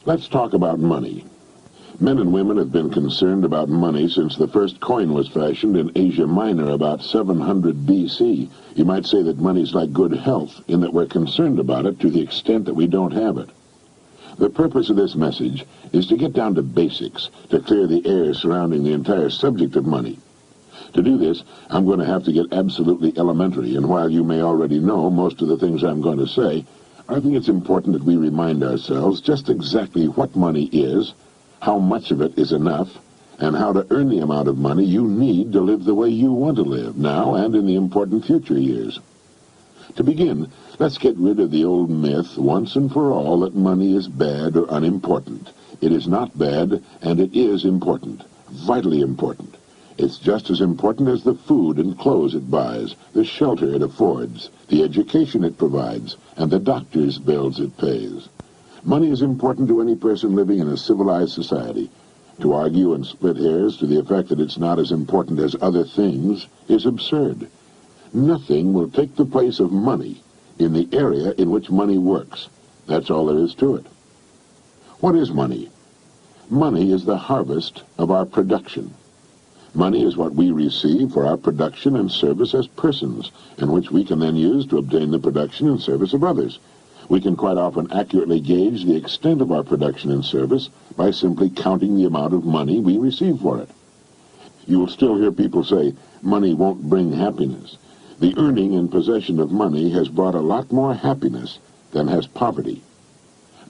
Let's talk about money. Men and women have been concerned about money since the first coin was fashioned in Asia Minor about 700 B.C. You might say that money's like good health, in that we're concerned about it to the extent that we don't have it. The purpose of this message is to get down to basics, to clear the air surrounding the entire subject of money. To do this, I'm going to have to get absolutely elementary, and while you may already know most of the things I'm going to say, I think it's important that we remind ourselves just exactly what money is, how much of it is enough, and how to earn the amount of money you need to live the way you want to live, now and in the important future years. To begin, let's get rid of the old myth, once and for all, that money is bad or unimportant. It is not bad, and it is important, vitally important. It's just as important as the food and clothes it buys, the shelter it affords, the education it provides, and the doctor's bills it pays. Money is important to any person living in a civilized society. To argue and split hairs to the effect that it's not as important as other things is absurd. Nothing will take the place of money in the area in which money works. That's all there is to it. What is money? Money is the harvest of our production. Money is what we receive for our production and service as persons, and which we can then use to obtain the production and service of others. We can quite often accurately gauge the extent of our production and service by simply counting the amount of money we receive for it. You will still hear people say, money won't bring happiness. The earning and possession of money has brought a lot more happiness than has poverty.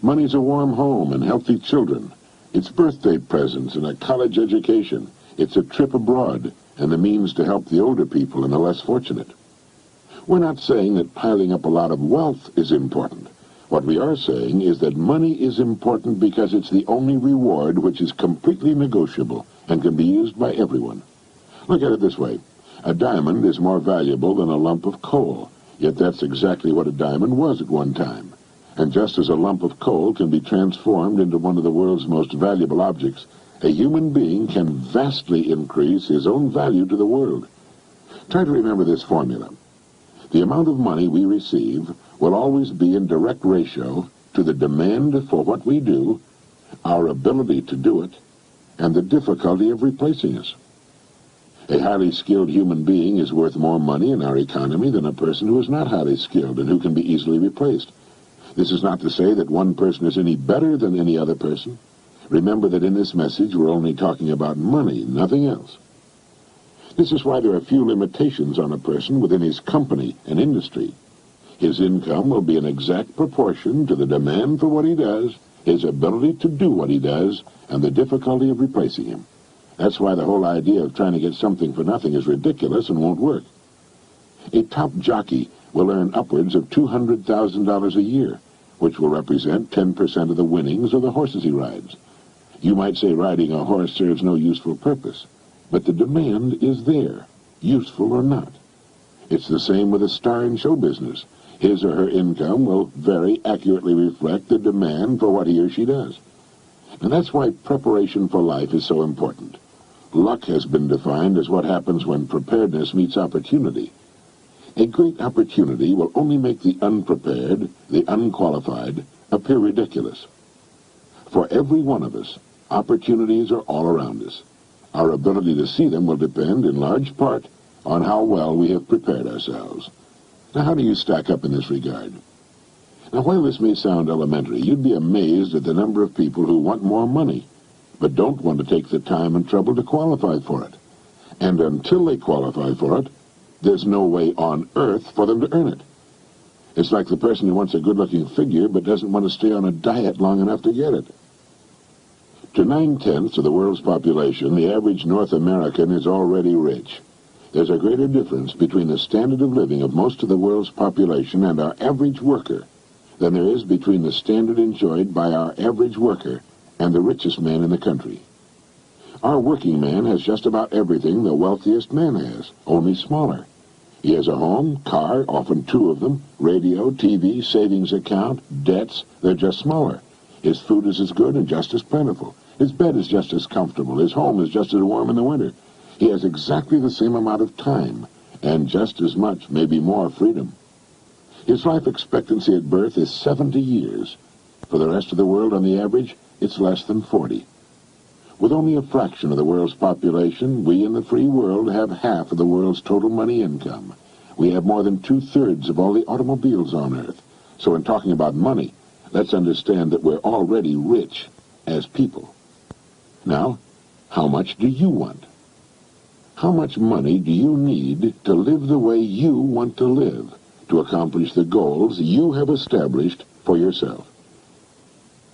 Money's a warm home and healthy children. It's birthday presents and a college education. It's a trip abroad and the means to help the older people and the less fortunate. We're not saying that piling up a lot of wealth is important. What we are saying is that money is important because it's the only reward which is completely negotiable and can be used by everyone. Look at it this way. A diamond is more valuable than a lump of coal, yet that's exactly what a diamond was at one time. And just as a lump of coal can be transformed into one of the world's most valuable objects, a human being can vastly increase his own value to the world. Try to remember this formula. The amount of money we receive will always be in direct ratio to the demand for what we do, our ability to do it, and the difficulty of replacing us. A highly skilled human being is worth more money in our economy than a person who is not highly skilled and who can be easily replaced. This is not to say that one person is any better than any other person. Remember that in this message we're only talking about money, nothing else. This is why there are few limitations on a person within his company and industry. His income will be in exact proportion to the demand for what he does, his ability to do what he does, and the difficulty of replacing him. That's why the whole idea of trying to get something for nothing is ridiculous and won't work. A top jockey will earn upwards of $200,000 a year, which will represent 10% of the winnings of the horses he rides. You might say riding a horse serves no useful purpose, but the demand is there, useful or not. It's the same with a star in show business. His or her income will very accurately reflect the demand for what he or she does. And that's why preparation for life is so important. Luck has been defined as what happens when preparedness meets opportunity. A great opportunity will only make the unprepared, the unqualified, appear ridiculous. For every one of us, opportunities are all around us. Our ability to see them will depend in large part on how well we have prepared ourselves. Now, how do you stack up in this regard? Now, while this may sound elementary, you'd be amazed at the number of people who want more money, but don't want to take the time and trouble to qualify for it. And until they qualify for it, there's no way on earth for them to earn it. It's like the person who wants a good-looking figure but doesn't want to stay on a diet long enough to get it. To 9/10 of the world's population, the average North American is already rich. There's a greater difference between the standard of living of most of the world's population and our average worker than there is between the standard enjoyed by our average worker and the richest man in the country. Our working man has just about everything the wealthiest man has, only smaller. He has a home, car, often two of them, radio, TV, savings account, debts. They're just smaller. His food is as good and just as plentiful. His bed is just as comfortable. His home is just as warm in the winter. He has exactly the same amount of time and just as much, maybe more, freedom. His life expectancy at birth is 70 years. For the rest of the world, on the average, it's less than 40. With only a fraction of the world's population, we in the free world have half of the world's total money income. We have more than 2/3 of all the automobiles on Earth. So in talking about money, let's understand that we're already rich as people. Now, how much do you want? How much money do you need to live the way you want to live, to accomplish the goals you have established for yourself?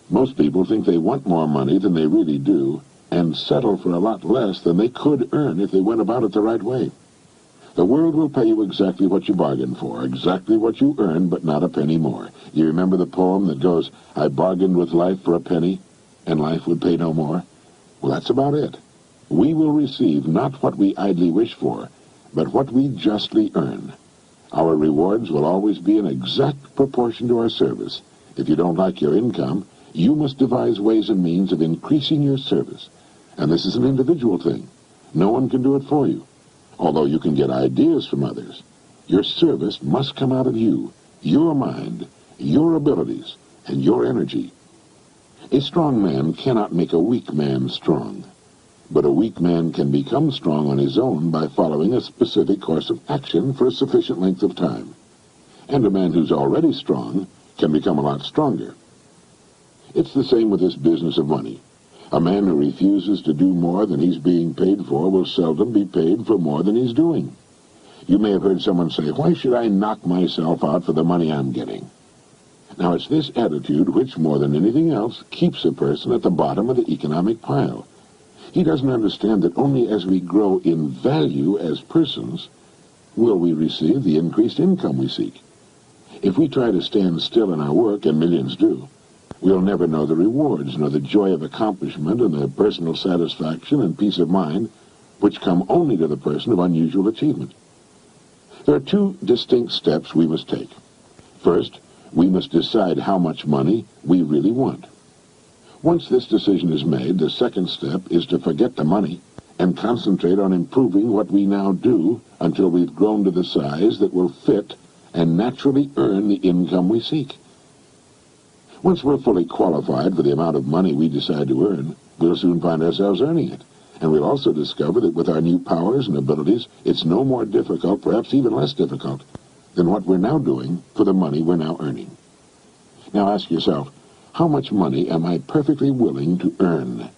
Most people think they want more money than they really do, and settle for a lot less than they could earn if they went about it the right way. The world will pay you exactly what you bargained for, exactly what you earned, but not a penny more. You remember the poem that goes, "I bargained with life for a penny, and life would pay no more"? Well, that's about it. We will receive not what we idly wish for, but what we justly earn. Our rewards will always be in exact proportion to our service. If you don't like your income, you must devise ways and means of increasing your service. And this is an individual thing. No one can do it for you, although you can get ideas from others. Your service must come out of you, your mind, your abilities, and your energy. A strong man cannot make a weak man strong, but a weak man can become strong on his own by following a specific course of action for a sufficient length of time. And a man who's already strong can become a lot stronger. It's the same with this business of money. A man who refuses to do more than he's being paid for will seldom be paid for more than he's doing. You may have heard someone say, "Why should I knock myself out for the money I'm getting?" Now, it's this attitude which, more than anything else, keeps a person at the bottom of the economic pile. He doesn't understand that only as we grow in value as persons will we receive the increased income we seek. If we try to stand still in our work, and millions do, we'll never know the rewards, nor the joy of accomplishment and the personal satisfaction and peace of mind which come only to the person of unusual achievement. There are two distinct steps we must take. First, we must decide how much money we really want. Once this decision is made, the second step is to forget the money and concentrate on improving what we now do until we've grown to the size that will fit and naturally earn the income we seek. Once we're fully qualified for the amount of money we decide to earn, we'll soon find ourselves earning it. And we'll also discover that with our new powers and abilities, it's no more difficult, perhaps even less difficult, than what we're now doing for the money we're now earning. Now ask yourself, how much money am I perfectly willing to earn,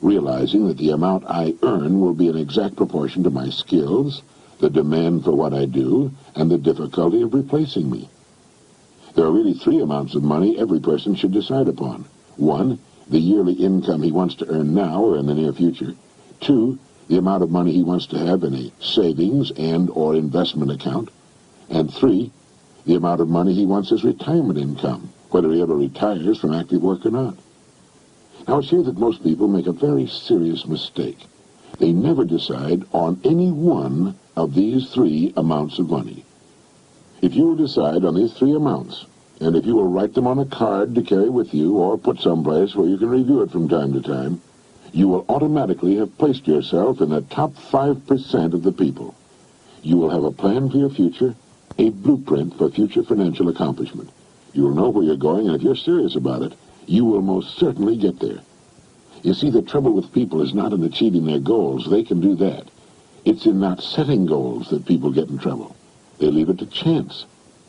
realizing that the amount I earn will be in exact proportion to my skills, the demand for what I do, and the difficulty of replacing me? There are really three amounts of money every person should decide upon. One, the yearly income he wants to earn now or in the near future. Two, the amount of money he wants to have in a savings and or investment account. And three, the amount of money he wants as retirement income, whether he ever retires from active work or not. Now, it's here that most people make a very serious mistake. They never decide on any one of these three amounts of money. If you will decide on these three amounts, and if you will write them on a card to carry with you or put someplace where you can review it from time to time, you will automatically have placed yourself in the top 5% of the people. You will have a plan for your future, a blueprint for future financial accomplishment. You will know where you're going, and if you're serious about it, you will most certainly get there. You see, the trouble with people is not in achieving their goals. They can do that. It's in not setting goals that people get in trouble. They leave it to chance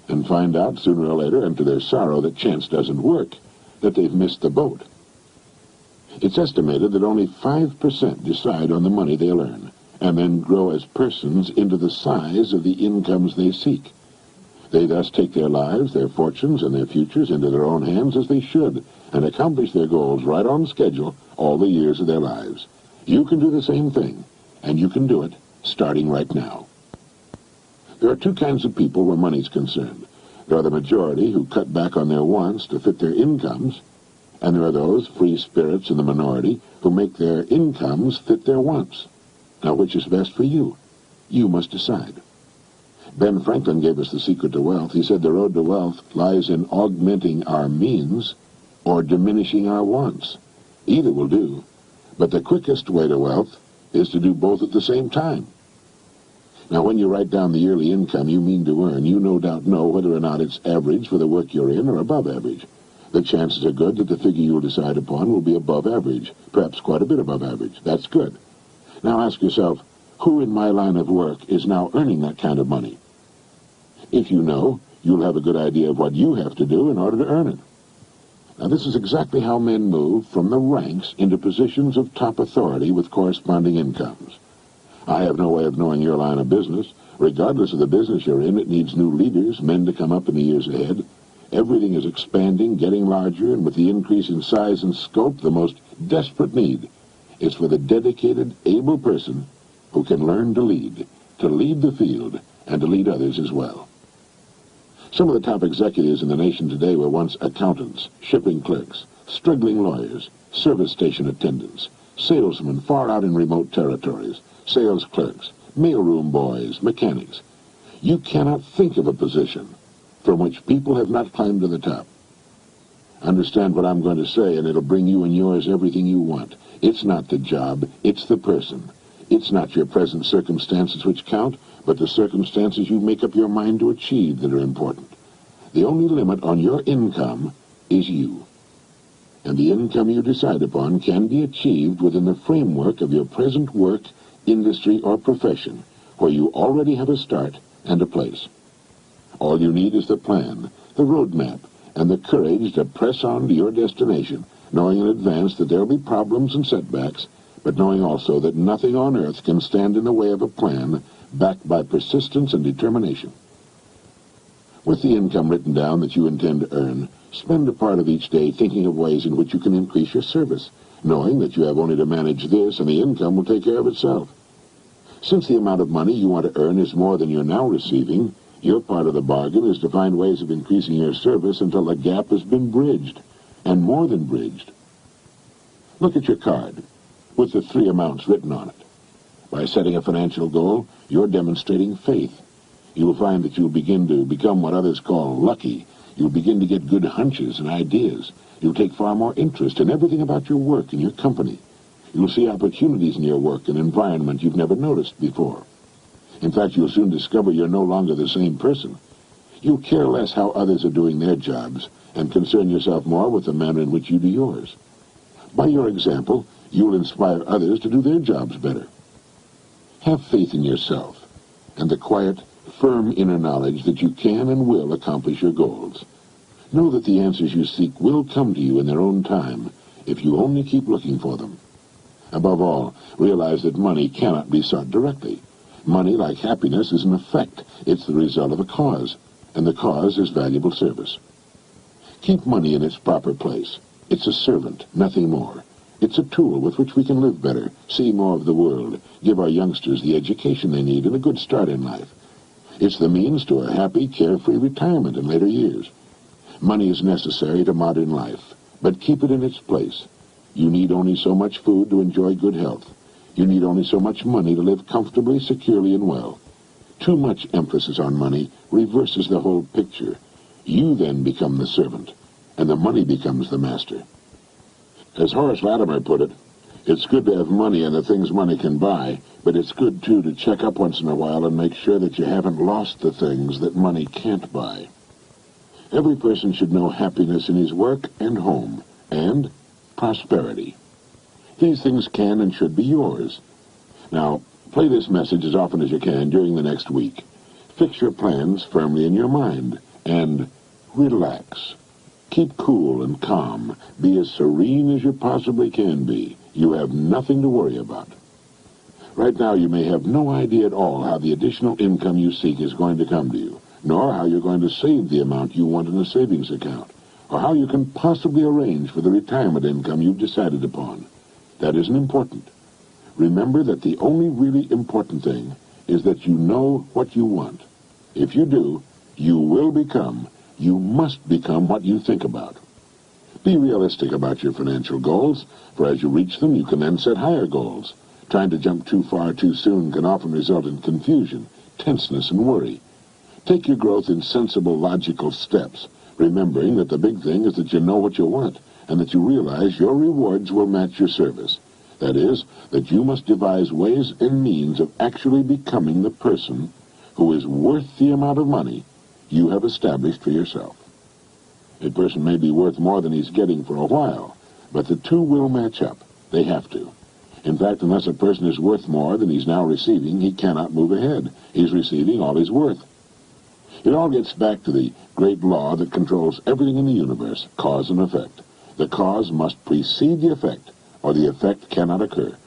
and find out sooner or later, and to their sorrow, that chance doesn't work, that they've missed the boat. It's estimated that only 5% decide on the money they'll earn, and then grow as persons into the size of the incomes they seek. They thus take their lives, their fortunes, and their futures into their own hands as they should, and accomplish their goals right on schedule all the years of their lives. You can do the same thing, and you can do it starting right now. There are two kinds of people where money's concerned. There are the majority who cut back on their wants to fit their incomes, and there are those free spirits in the minority who make their incomes fit their wants. Now, which is best for you? You must decide. Ben Franklin gave us the secret to wealth. He said the road to wealth lies in augmenting our means or diminishing our wants. Either will do, but the quickest way to wealth is to do both at the same time. Now, when you write down the yearly income you mean to earn, you no doubt know whether or not it's average for the work you're in or above average. The chances are good that the figure you'll decide upon will be above average, perhaps quite a bit above average. That's good. Now ask yourself, who in my line of work is now earning that kind of money? If you know, you'll have a good idea of what you have to do in order to earn it. Now, this is exactly how men move from the ranks into positions of top authority with corresponding incomes. I have no way of knowing your line of business. Regardless of the business you're in, it needs new leaders, men to come up in the years ahead. Everything is expanding, getting larger, and with the increase in size and scope, the most desperate need is for the dedicated, able person who can learn to lead the field, and to lead others as well. Some of the top executives in the nation today were once accountants, shipping clerks, struggling lawyers, service station attendants, salesmen far out in remote territories, sales clerks, mailroom boys, mechanics. You cannot think of a position from which people have not climbed to the top. Understand what I'm going to say, and it'll bring you and yours everything you want. It's not the job, it's the person. It's not your present circumstances which count, but the circumstances you make up your mind to achieve that are important. The only limit on your income is you. And the income you decide upon can be achieved within the framework of your present work, industry, or profession, where you already have a start and a place. All you need is the plan, the roadmap, and the courage to press on to your destination, knowing in advance that there will be problems and setbacks, but knowing also that nothing on earth can stand in the way of a plan backed by persistence and determination. With the income written down that you intend to earn, spend a part of each day thinking of ways in which you can increase your service, knowing that you have only to manage this and the income will take care of itself. Since the amount of money you want to earn is more than you're now receiving, your part of the bargain is to find ways of increasing your service until the gap has been bridged, and more than bridged. Look at your card, with the 3 amounts written on it. By setting a financial goal, you're demonstrating faith. You'll find that you'll begin to become what others call lucky. You'll begin to get good hunches and ideas. You'll take far more interest in everything about your work and your company. You'll see opportunities in your work and environment you've never noticed before. In fact, you'll soon discover you're no longer the same person. You'll care less how others are doing their jobs and concern yourself more with the manner in which you do yours. By your example, you'll inspire others to do their jobs better. Have faith in yourself and the quiet, firm inner knowledge that you can and will accomplish your goals. Know that the answers you seek will come to you in their own time if you only keep looking for them. Above all, realize that money cannot be sought directly. Money, like happiness, is an effect. It's the result of a cause, and the cause is valuable service. Keep money in its proper place. It's a servant, nothing more. It's a tool with which we can live better, see more of the world, give our youngsters the education they need and a good start in life. It's the means to a happy, carefree retirement in later years. Money is necessary to modern life, but keep it in its place. You need only so much food to enjoy good health. You need only so much money to live comfortably, securely, and well. Too much emphasis on money reverses the whole picture. You then become the servant, and the money becomes the master. As Horace Latimer put it, it's good to have money and the things money can buy, but it's good, too, to check up once in a while and make sure that you haven't lost the things that money can't buy. Every person should know happiness in his work and home, and prosperity. These things can and should be yours. Now, play this message as often as you can during the next week. Fix your plans firmly in your mind, and relax. Keep cool and calm. Be as serene as you possibly can be. You have nothing to worry about. Right now, you may have no idea at all how the additional income you seek is going to come to you, nor how you're going to save the amount you want in a savings account, or how you can possibly arrange for the retirement income you've decided upon. That isn't important. Remember that the only really important thing is that you know what you want. If you do, you must become what you think about. Be realistic about your financial goals, for as you reach them, you can then set higher goals. Trying to jump too far too soon can often result in confusion, tenseness, and worry. Take your growth in sensible, logical steps, remembering that the big thing is that you know what you want, and that you realize your rewards will match your service. That is, that you must devise ways and means of actually becoming the person who is worth the amount of money you have established for yourself. A person may be worth more than he's getting for a while, but the two will match up. They have to. In fact, unless a person is worth more than he's now receiving, he cannot move ahead. He's receiving all he's worth. It all gets back to the great law that controls everything in the universe, cause and effect. The cause must precede the effect, or the effect cannot occur.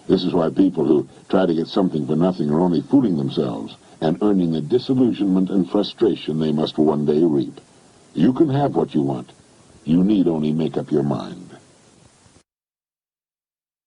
This is why people who try to get something for nothing are only fooling themselves and earning the disillusionment and frustration they must one day reap. You can have what you want. You need only make up your mind.